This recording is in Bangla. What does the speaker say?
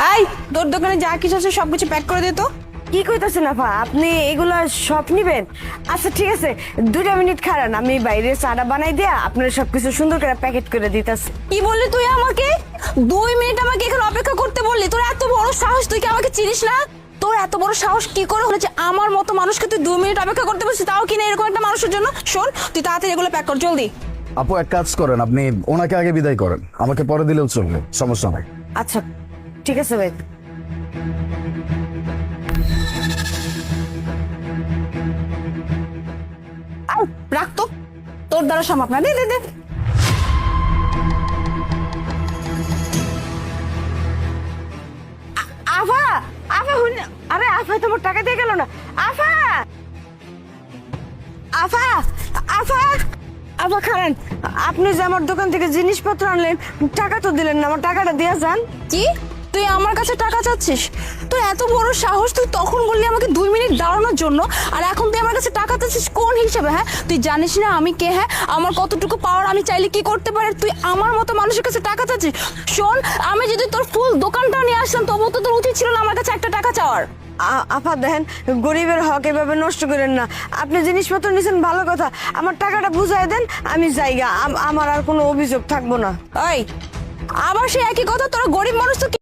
এই তোর দোকানে যা কিছু আছে সবকিছু প্যাক করে দে তো। কি কইতাছেন আপা, আপনি এগুলা সব নিবেন? আচ্ছা ঠিক আছে, 2 মিনিট খারান, আমি বাইরে চাটা বানাই দিয়া আপনার সবকিছু সুন্দর করে প্যাকেট করে দিতেছি। কি বললি তুই আমাকে? 2 মিনিট আমাকে এখানে অপেক্ষা করতে বললি? তোর এত বড় সাহস, তুই কি আমাকে চিনিস না? তোর এত বড় সাহস কি করে হলো যে আমার মতো মানুষকে তুই 2 মিনিট অপেক্ষা করতে বলছিস, তাও কিনা এরকম একটা মানুষের জন্য? শোন, তুই তাড়াতাড়ি এগুলো প্যাক কর, জলদি। আপু এক কাজ করেন, আপনি ওনাকে আগে বিদায় করেন, আমাকে পরে দিলেও চলবে, সমস্যা নাই। আচ্ছা ঠিক আছে ভাই। আর রাখ তো, তোর দ্বারা সম্ভব না। দে দে দে। আফা, আফা হুন, আরে আফা তোমার টাকা দিয়ে গেল না। আফা, আফা, আফা, আফা খারান, আপনি যে আমার দোকান থেকে জিনিসপত্র আনলেন, টাকা তো দিলেন না, আমার টাকাটা দিয়ে যান। কি, তুই আমার কাছে টাকা চাচ্ছিস? তোর এত বড় সাহস, তুই তখন বললি আমাকে 2 মিনিট দাঁড়ানোর জন্য, আর এখন তুই আমার কাছে টাকা চাচ্ছিস কোন হিসাবে? হ্যাঁ, তুই জানিস না আমি কে? হ্যাঁ, আমার কতটুকু পাওয়ার, আমি চাইলে কি করতে পারি? তুই আমার মতো মানুষের কাছে টাকা চাচ্ছিস? শোন, আমি যদি তোর ফুল দোকানটা নিয়ে আসতাম, তবুও তো তোর উচিত ছিল না আমার কাছে একটা টাকা চাওয়ার। আপা দেখেন, গরিবের হক এভাবে নষ্ট করেন না। আপনি জিনিসপত্র নিছেন ভালো কথা, আমার টাকাটা বুঝাই দেন, আমি যাইগা, আমার আর কোনো অভিযোগ থাকবো না। এই, আবার সে একই কথা, তোরা গরিব মানুষ তো